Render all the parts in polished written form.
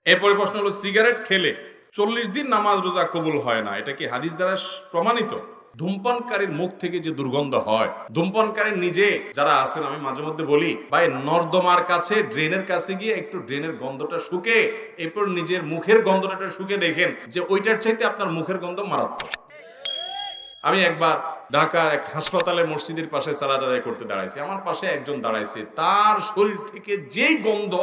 এরপরে প্রশ্ন হলো, সিগারেট খেলে 40 দিন নামাজ রোজা কবুল হয় না, এটা কি হাদিস দ্বারা প্রমাণিত? ধূমপানকারীর মুখ থেকে যে দুর্গন্ধ হয়, ধূমপানকারী নিজে যারা আছেন, আমি মাঝে মধ্যে বলি ভাই, নর্দমার কাছে ড্রেনের কাছে গিয়ে একটু ড্রেনের গন্ধটা শুকে, এরপর নিজের মুখের গন্ধটা শুকে দেখেন যে ওইটার চাইতে আপনার মুখের গন্ধ মারাত্মক। আমি একবার ঢাকার এক হাসপাতালের মসজিদের পাশে সালাত আদায় করতে দাঁড়াইছি, আমার পাশে একজন দাঁড়াইছে, তার শরীর থেকে যেই গন্ধ,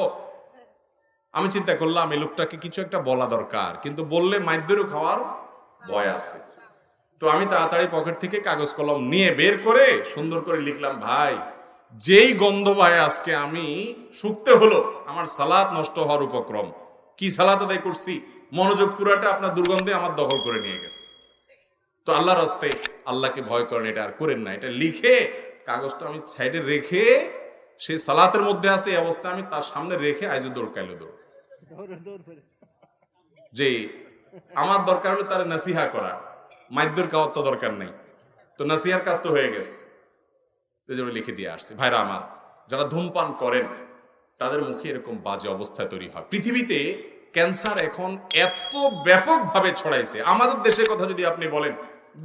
আমি চিন্তা করলাম এই লোকটাকে কিছু একটা বলা দরকার, কিন্তু বললে মাইদ্যেরও খাওয়ার ভয় আছে। তো আমি তাড়াতাড়ি পকেট থেকে কাগজ কলম নিয়ে বের করে সুন্দর করে লিখলাম, ভাই যেই গন্ধ ভাই আজকে আমি শুকতে হলো, আমার সালাত নষ্ট হওয়ার উপক্রম। কি সালাত আদায় করছি, মনোযোগ পুরাটা আপনার দুর্গন্ধে আমার দখল করে নিয়ে গেছে। তো আল্লাহর রাস্তায় আল্লাহকে ভয় করেন, এটা আর করেন না। এটা লিখে কাগজটা আমি সাইডে রেখে, সে সালাতের মধ্যে আছে এই অবস্থা, আমি তার সামনে রেখে আইজো দৌড় কাইলো দৌড়, যে আমার দরকার হলো তার নাসিহা করা, মাইদ্যর খাওয়ার তো দরকার নেই। তো নাসিহার কাজ তো হয়ে গেছে, এই জন্য লিখে দিয়ে আসছে। ভাইরা আমার, যারা ধূমপান করেন তাদের মুখে এরকম বাজে অবস্থায় তৈরি হয়। পৃথিবীতে ক্যান্সার এখন এত ব্যাপকভাবে ছড়াইছে, আমাদের দেশের কথা যদি আপনি বলেন,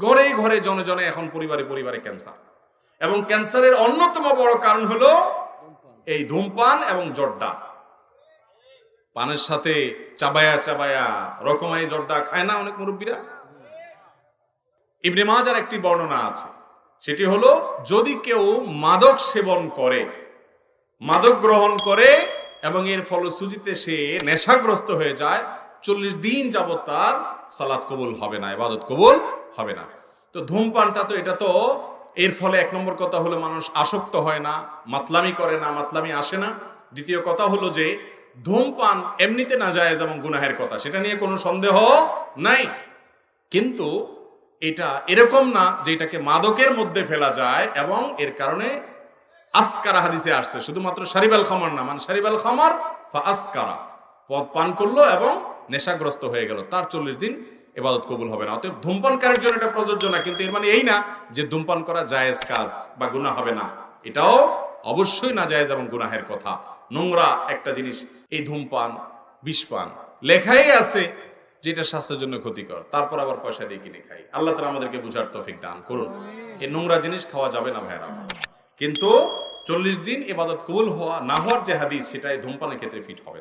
ঘরে ঘরে জনে জনে এখন পরিবারে পরিবারে ক্যান্সার। এবং ক্যান্সারের অন্যতম বড় কারণ হলো এই ধূমপান এবং জর্দা। পানের সাথে চাবায়া চাবায়া রকমারি জর্দা খায় না অনেক মুরব্বীরা? ইবনে মাজার একটি বর্ণনা আছে, সেটি হলো, যদি কেউ মাদক সেবন করে, মাদক গ্রহণ করে এবং এর ফলশ্রুতিতে সে নেশাগ্রস্ত হয়ে যায়, 40 দিন যাবত তার সালাত কবুল হবে না, ইবাদত কবুল হবে না। তো ধূমপানটা তো, এটা তো এর ফলে এক নম্বর কথা হলো মানুষ আসক্ত হয় না, মাতলামি করে না, মাতলামি আসে না। দ্বিতীয় কথা হলো যে ধূমপান এমনিতে নাজায়েজ এবং গুনাহের কথা, সেটা নিয়ে কোনো সন্দেহ নাই। কিন্তু এটা এরকম না যে এটাকে মাদকের মধ্যে ফেলা যায়, এবং এর কারণে আসকারা হাদিসে আসছে, শুধুমাত্র শারিবাল খামর না, মানে শারিবাল খামর বা আসকারা, পদ পান করলো এবং নেশাগ্রস্ত হয়ে গেল, তার 40 দিন ইবাদত কবুল হবে না। অতএব ধূমপানকারীর জন্য এটা প্রযোজ্য না, কিন্তু এর মানে এই না যে ধূমপান করা জায়েজ কাজ বা গুনাহ হবে না। এটাও অবশ্যই না জায়েজ এবং গুনাহের কথা, নোংরা একটা জিনিস। এই ধূমপান, বিষপান লেখাই আছে যেটা স্বাস্থ্যের জন্য ক্ষতিকর, তারপর আবার পয়সা দিয়ে কিনে খাই। আল্লাহ তাআলা আমাদেরকে বুঝার তৌফিক দান করুন। এই নোংরা জিনিস খাওয়া যাবে না ভাইরা। কিন্তু 40 দিন ইবাদত কবুল হওয়া না হওয়ার যে হাদিস, সেটাই ধূমপানের ক্ষেত্রে ফিট হবে না।